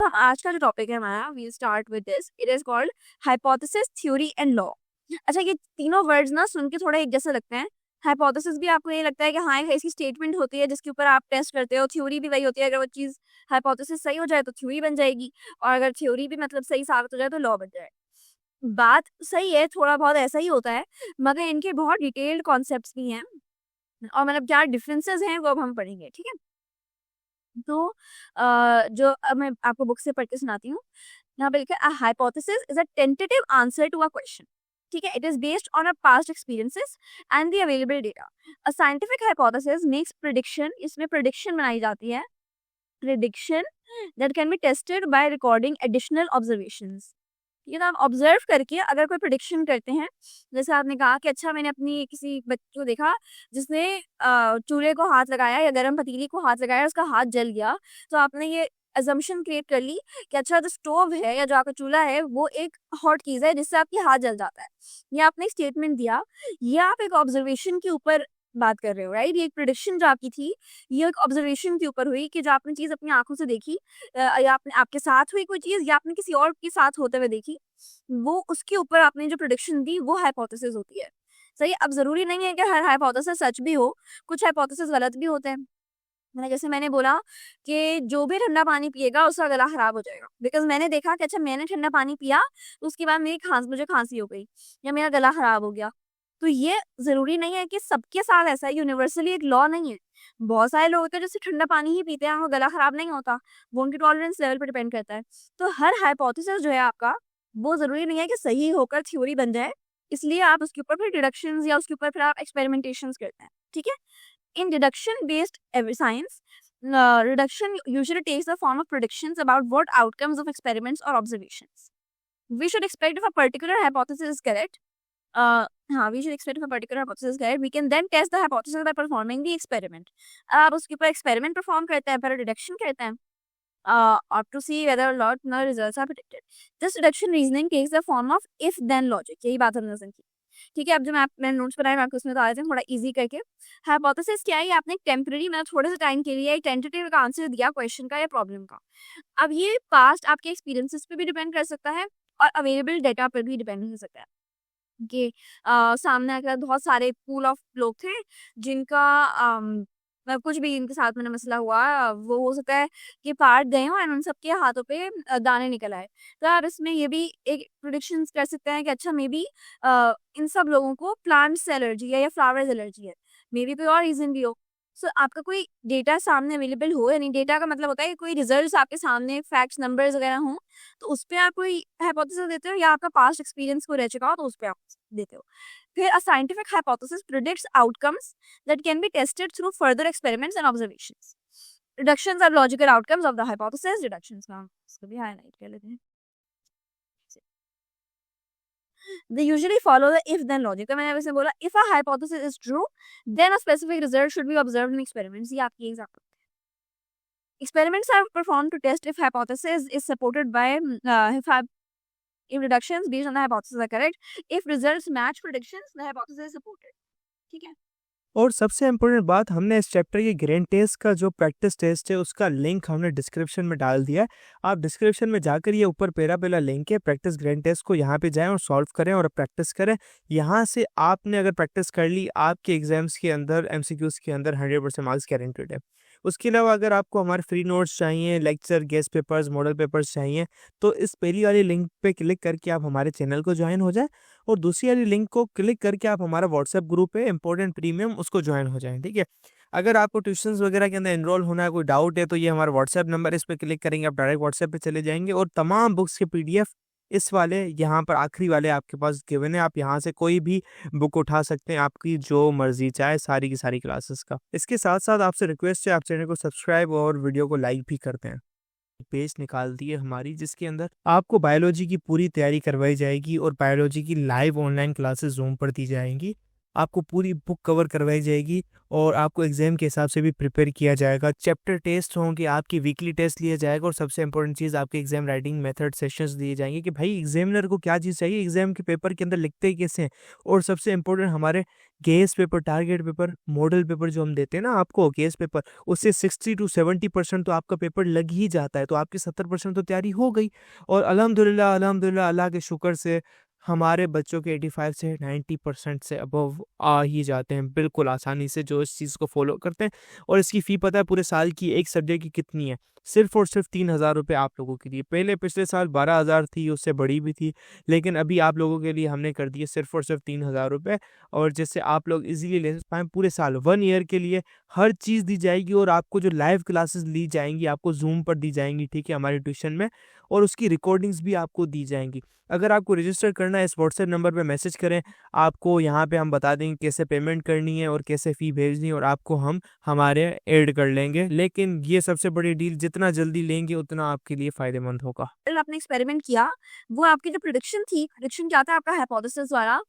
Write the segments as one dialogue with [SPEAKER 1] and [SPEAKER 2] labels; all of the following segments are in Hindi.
[SPEAKER 1] हम आज का जो टॉपिक है हमारा, we start with this, it is called hypothesis, theory and law. अच्छा, ये तीनों वर्ड्स ना सुन के थोड़ा एक जैसे लगते हैं। हाइपोथेसिस भी आपको ये लगता है कि हाँ, एक ऐसी स्टेटमेंट होती है जिसके ऊपर आप टेस्ट करते हो। थ्योरी भी वही होती है, अगर वो चीज हाइपोथेसिस सही हो जाए तो थ्योरी बन जाएगी, और अगर थ्योरी भी मतलब सही साबित हो जाए तो लॉ बन जाए। बात सही है, थोड़ा बहुत ऐसा ही होता है, मगर इनके बहुत डिटेल्ड कॉन्सेप्ट्स भी हैं, और मतलब क्या डिफरेंसेस हैं वो अब हम पढ़ेंगे, ठीक है। तो जो अब मैं आपको बुक से पढ़ के सुनाती हूँ। यहाँ पे लिखा है, hypothesis is a tentative answer to a question. ठीक है, it is based on a past experiences and the available data. A scientific hypothesis makes prediction, इसमें प्रिडिक्शन बनाई जाती है, prediction that can be tested by recording additional observations. ये तो आप ऑब्जर्व करके अगर कोई प्रिडिक्शन करते हैं, जैसे आपने कहा कि अच्छा, मैंने अपनी किसी बच्चे को देखा जिसने चूल्हे को हाथ लगाया या गर्म पतीली को हाथ लगाया, उसका हाथ जल गया। तो आपने ये अजम्पशन क्रिएट कर ली कि अच्छा, जो स्टोव है या जो आपका चूल्हा है वो एक हॉट चीज है जिससे आपके हाथ जल जाता है। ये आपने स्टेटमेंट दिया, ये आप एक ऑब्जर्वेशन के ऊपर बात कर रहे हो, राइट। ये एक प्रिडिक्शन जो आपकी थी, ये एक ऑब्जर्वेशन के ऊपर हुई कि जो आपने चीज अपनी आंखों से देखी, या आपने आपके साथ हुई कोई चीज या आपने किसी और के साथ होते हुए देखी, वो उसके ऊपर आपने जो प्रेडिक्शन दी वो हाइपोथेसिस होती है। सही। अब जरूरी नहीं है कि हर हाइपोथेसिस सच भी हो, कुछ हाइपोथेसिस गलत भी होते हैं। जैसे मैंने बोला कि जो भी ठंडा पानी पिएगा उसका गला खराब हो जाएगा, बिकॉज मैंने देखा कि अच्छा, मैंने ठंडा पानी पिया तो उसके बाद मुझे खांसी हो गई या मेरा गला खराब हो गया। तो ये जरूरी नहीं है कि सबके साथ ऐसा है, यूनिवर्सली एक लॉ नहीं है। बहुत सारे लोग होते हैं जैसे ठंडा पानी ही पीते हैं, उनको गला खराब नहीं होता, वो उनके टॉलरेंस लेवल पर डिपेंड करता है। तो हर हाइपोथेसिस जो है आपका, वो जरूरी नहीं है कि सही होकर थ्योरी बन जाए, इसलिए आप उसके ऊपर फिर डिडक्शंस या उसके ऊपर फिर आप एक्सपेरिमेंटेशंस करते हैं, ठीक है। In deduction-based science, reduction usually takes the form of predictions about what outcomes of experiments or observations we should expect if a particular hypothesis is correct. We should expect if a particular hypothesis is correct. We can then test the hypothesis by performing the experiment. आप उसके ऊपर experiment perform करते हैं, पहले deduction करते हैं, up to see whether or not the results are predicted. This deduction reasoning takes the form of if-then logic. यही बात हमने समझी, ठीक है। अब जो मैंने नोट्स बनाए मैं आपको उसमें बता देती हूँ थोड़ा इजी करके। हाइपोथेसिस क्या है, आपने एक टेम्पररी मतलब थोड़े से टाइम के लिए एक टेंटेटिव आंसर दिया क्वेश्चन का या प्रॉब्लम का। अब ये पास्ट आपके एक्सपीरियंसेस पे भी डिपेंड कर सकता है और अवेलेबल डेटा पर भी डिपेंड कर सकता है कि सामने अगर बहुत सारे पूल ऑफ लोग थे जिनका मतलब कुछ भी इनके साथ में मसला हुआ, वो हो सकता है कि पार्ट गए हों एंड उन सबके हाथों पे दाने निकल आए। तो आप इसमें ये भी एक प्रिडिक्शन कर सकते हैं कि अच्छा, मे बी इन सब लोगों को प्लांट से एलर्जी है या फ्लावर्स एलर्जी है, मे बी कोई और रीजन भी हो। सो आपका कोई डेटा सामने अवेलेबल हो, यानी डेटा का मतलब होता है कि कोई रिजल्ट्स आपके सामने, फैक्ट्स, नंबर्स वगैरह हों, तो उस पे आप कोई हाइपोथेसिस देते हो या आपका पास्ट एक्सपीरियंस को रह चुका हो तो उस पे आप देते हो। फिर अ scientific hypothesis predicts outcomes that can be tested through further experiments and observations. Deductions are logical outcomes of the hypothesis. Deductions का इसको भी highlight कर लेते हैं। They usually follow the if-then logic। तो मैंने वैसे बोला, if a hypothesis is true, then a specific result should be observed in experiments। ये आपकी example. Experiments are performed to test if hypothesis is supported by if deductions based on the hypothesis are correct. If results match predictions, the hypothesis is supported। ठीक है।
[SPEAKER 2] और सबसे इम्पोर्टेंट बात, हमने इस चैप्टर के ग्रेन टेस्ट का जो प्रैक्टिस टेस्ट है उसका लिंक हमने डिस्क्रिप्शन में डाल दिया है। आप डिस्क्रिप्शन में जाकर ये ऊपर पहला लिंक है, प्रैक्टिस ग्रेन टेस्ट को यहाँ पे जाएं और सॉल्व करें और प्रैक्टिस करें। यहाँ से आपने अगर प्रैक्टिस कर ली, आपके एग्जाम्स के अंदर, एमसीक्यूज़ के अंदर 100% मार्क्स गारंटेड है। उसके अलावा अगर आपको हमारे फ्री नोट्स चाहिए, lecture, guest papers, model papers चाहिए, तो इस पहली वाली लिंक पे क्लिक करके आप हमारे चैनल को ज्वाइन हो जाएं, और दूसरी वाली लिंक को क्लिक करके आप हमारा व्हाट्सएप ग्रुप है इम्पोर्टेंट प्रीमियम, उसको ज्वाइन हो जाएं, ठीक है। अगर आपको ट्यूशंस वगैरह के अंदर एनरोल होना है, कोई डाउट है, तो ये हमारा व्हाट्सएप नंबर है, इस पर क्लिक करेंगे आप डायरेक्ट व्हाट्सएप पे चले जाएंगे, और तमाम बुक्स के पीडीएफ इस वाले यहाँ पर आखिरी वाले आपके पास गिवन है। आप यहाँ से कोई भी बुक उठा सकते हैं, आपकी जो मर्जी चाहे, सारी की सारी क्लासेस का। इसके साथ साथ आपसे रिक्वेस्ट है, आप चैनल को सब्सक्राइब और वीडियो को लाइक भी करते हैं। पेज निकाल दी है हमारी, जिसके अंदर आपको बायोलॉजी की पूरी तैयारी करवाई जाएगी और बायोलॉजी की लाइव ऑनलाइन क्लासेस जूम पर दी जाएंगी। आपको पूरी बुक कवर करवाई जाएगी और आपको एग्ज़ाम के हिसाब से भी प्रिपेयर किया जाएगा। चैप्टर टेस्ट होंगे, आपकी वीकली टेस्ट लिया जाएगा और सबसे इम्पोर्टेंट चीज़ आपके एग्ज़ाम राइटिंग मेथड सेशंस दिए जाएँगे कि भाई एग्ज़ामिनर को क्या चीज़ चाहिए, एग्ज़ाम के पेपर के अंदर लिखते ही कैसे हैं। और सबसे इम्पोर्टेंट हमारे case paper, target paper, model paper जो हम देते हैं ना आपको केस पेपर, उससे 60 टू 70% तो आपका पेपर लग ही जाता है, तो आपकी 70% तो तैयारी हो गई। और अल्हम्दुलिल्लाह अल्हम्दुलिल्लाह अल्लाह के शुक्र से हमारे बच्चों के 85 से 90% से अबव आ ही जाते हैं बिल्कुल आसानी से, जो इस चीज़ को फ़ॉलो करते हैं। और इसकी फ़ी पता है पूरे साल की एक सब्जेक्ट की कितनी है? सिर्फ़ और सिर्फ़ 3000 रुपये आप लोगों के लिए। पहले पिछले साल 12,000 थी, उससे बड़ी भी थी, लेकिन अभी आप लोगों के लिए हमने कर दी है सिर्फ़ और सिर्फ़ 3000 रुपये, और जिससे आप लोग ईज़िली ले पाएँ पूरे साल। 1 ईयर के लिए हर चीज़ दी जाएगी और आपको जो लाइव क्लासेस ली जाएँगी, आपको ज़ूम पर दी जाएँगी, ठीक है, हमारे ट्यूशन में, और उसकी रिकॉर्डिंग्स भी आपको दी जाएँगी। अगर आपको रजिस्टर करना है, इस व्हाट्सएप नंबर पे मैसेज करें, आपको यहाँ पे हम बता देंगे कैसे पेमेंट करनी है और कैसे फ़ी भेजनी है, और आपको हम हमारे ऐड कर लेंगे। लेकिन ये सबसे बड़ी डील, जितना जल्दी लेंगे उतना आपके लिए फ़ायदेमंद होगा।
[SPEAKER 1] फिर आपने एक्सपेरिमेंट किया, वो आपकी जो प्रेडिक्शन थी, प्रेडिक्शन क्या था आपका हाइपोथेसिस वाला,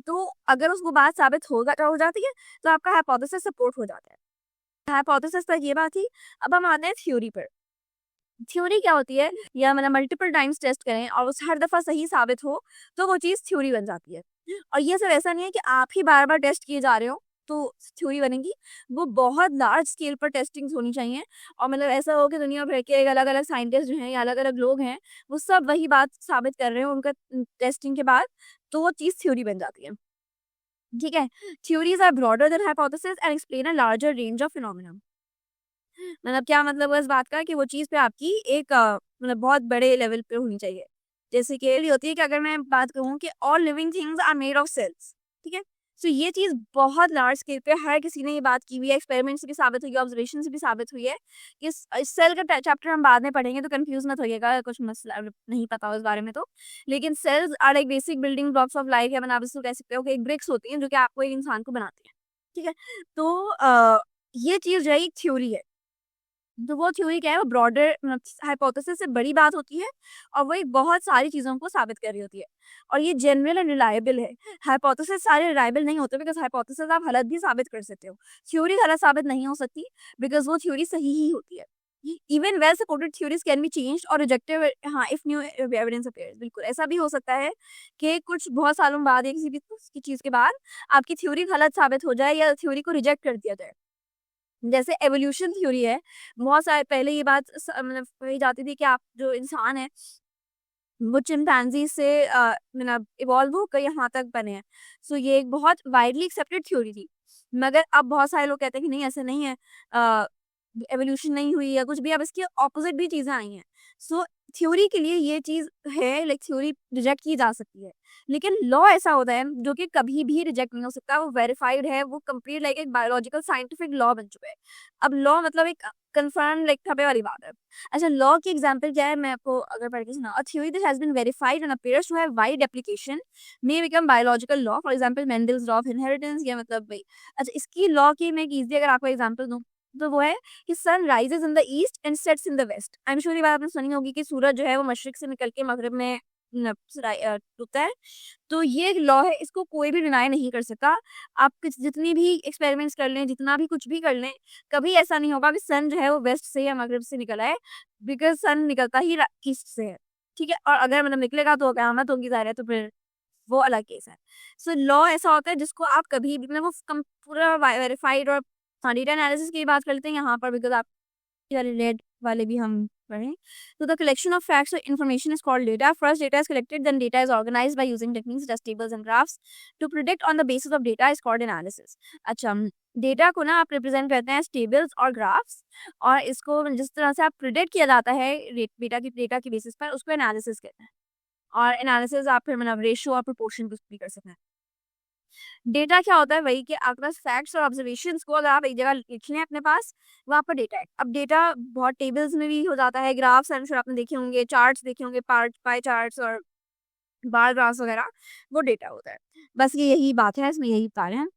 [SPEAKER 1] तो अगर उसको बात साबित हो जाती है, तो आपका हाइपोथेसिस सपोर्ट हो जाता है। हाइपोथेसिस तक ये बात थी, अब हम आते हैं थ्योरी पर। थ्योरी क्या होती है, या मतलब मल्टीपल टाइम्स टेस्ट करें और उस हर दफ़ा सही साबित हो, तो वो चीज़ थ्योरी बन जाती है। और ये सिर्फ ऐसा नहीं है कि आप ही बार-बार टेस्ट किए जा रहे हो, तो थ्योरी बनेगी। वो बहुत लार्ज स्केल पर टेस्टिंग्स होनी चाहिए, और मतलब ऐसा हो कि दुनिया भर के अलग-अलग साइंटिस्ट जो हैं या अलग-अलग लोग हैं, वो सब वही बात साबित कर रहे हो उनका टेस्टिंग के बाद, तो वो चीज़ थ्योरी बन जाती है। ठीक है? Theories are broader than hypothesis and explain a larger range of phenomena. मतलब क्या मतलब है इस बात का कि वो चीज़ पे आपकी एक मतलब बहुत बड़े लेवल पे होनी चाहिए। जैसे कि ये होती है कि अगर मैं बात कहूँ कि all living things are made of cells, ठीक है? सो ये चीज़ बहुत लार्ज स्केल पे हर किसी ने ये बात की हुई है, एक्सपेरिमेंट से भी साबित हुई है, ऑब्जर्वेशन से भी साबित हुई है। इस सेल का चैप्टर हम बाद में पढ़ेंगे तो कन्फ्यूज़ मत होइएगा, कुछ मसला नहीं पता हो इस बारे में तो। लेकिन cells are like basic building blocks of life, या मतलब आप इसको कह सकते हो कि एक ब्रिक्स होती हैं जो कि आपको एक इंसान को बनाती हैं। ठीक है? तो ये चीज़ जो है एक थ्योरी है। तो वो थ्योरी क्या है, वो ब्रॉडर हाइपोथेसिस से बड़ी बात होती है, और वो एक बहुत सारी चीज़ों को साबित कर रही होती है, और ये जेन्युइन एंड रिलायबल है। हाइपोथेसिस सारे रिलायबल नहीं होते, बिकॉज़ हाइपोथेसिस आप गलत भी साबित कर सकते हो। थ्योरी गलत साबित नहीं हो सकती, बिकॉज़ वो थ्योरी सही ही होती है। Even well supported theories can be changed और रिजेक्टेड, हाँ, इफ न्यू एविडेंस अपीयर्स। बिल्कुल ऐसा भी हो सकता है कि कुछ बहुत सालों बाद या किसी भी की चीज़ के बाद आपकी थ्योरी गलत साबित हो जाए या थ्योरी को रिजेक्ट कर दिया जाए। जैसे एवोल्यूशन थ्योरी है, बहुत साल पहले ये बात मतलब कही जाती थी कि आप जो इंसान है, वो चिंपैंज़ी से मतलब इवॉल्व होकर यहाँ तक बने हैं। सो ये एक बहुत वाइडली एक्सेप्टेड थ्योरी थी। मगर अब बहुत सारे लोग कहते हैं कि नहीं, ऐसा नहीं है, अ, एवोल्यूशन नहीं हुई या कुछ भी, अब इसके ऑपोज़िट भी चीज़ें आई हैं। सो थ्योरी के लिए ये चीज़ है, लाइक थ्योरी रिजेक्ट की जा सकती है। लेकिन लॉ ऐसा होता है जो कि कभी भी रिजेक्ट नहीं हो सकता, वो वेरिफाइड है, वो कंप्लीट लाइक एक बायोलॉजिकल साइंटिफिक लॉ बन चुका है। अब लॉ मतलब एक कन्फर्म लाइक थप्पे वाली बात है। अच्छा, लॉ की एग्जांपल क्या है, मैं आपको अगर पढ़ के सुनाऊँ, a theory that has been verified and appears to have wide application may become biological law, for example Mendel's law of inheritance, या मतलब वही। अच्छा, इसकी लॉ की मैं एक ईज़ी अगर आपको एग्जांपल दूँ, तो वो है कि sun rises in the east and sets in the west. I am sure ये बात आपने सुनी होगी कि सूरज जो है वो मशरिक से निकल के मगरिब में डूबता है। तो ये एक लॉ है, इसको कोई भी डिनाई नहीं कर सकता। आप जितनी भी एक्सपेरिमेंट्स कर लें, जितना भी कुछ भी कर लें, कभी ऐसा नहीं होगा कि सन जो है वो वेस्ट से या मगरिब से निकल आए, बिकॉज़ सन निकलता ही ईस्ट से है। ठीक है? और अगर मतलब निकलेगा तो क़यामत होगी ज़ाहिर है, तो फिर वो अलग केस है। सो लॉ ऐसा होता है जिसको आप कभी भी मतलब वो पूरा वेरिफाइड, और हाँ, डेटा एनालिसिस की बात करते हैं यहाँ पर, बिकॉज़ आप रिलेट वाले भी हम पढ़ें। तो द कलेक्शन ऑफ फैक्ट्स और information is called data. First data is collected, then data is organised by using techniques just tables and graphs to predict on the basis of data is called analysis. अच्छा, डेटा को ना आप रिप्रेजेंट करते हैं टेबल्स और ग्राफ्स, और इसको जिस तरह से आप प्रिडिक्ट किया जाता है डेटा की बेसिस पर, उसको एनालिसिस कहते हैं। और एनालिसिस आप फिर मतलब रेशियो और प्रोपोर्शन भी कर सकते हैं। डेटा क्या होता है, वही कि आपके पास फैक्ट्स और ऑब्जर्वेशंस को अगर आप एक जगह लिख लें अपने पास, वो आपका डेटा है। अब डेटा बहुत टेबल्स में भी हो जाता है, ग्राफ्स एंड फिर आपने देखे होंगे, चार्ट्स देखे होंगे, पार्ट पाई चार्ट्स और बार ग्राफ्स वगैरह, वो डेटा होता है। बस ये यही बात है, इसमें यही बता रहे हैं।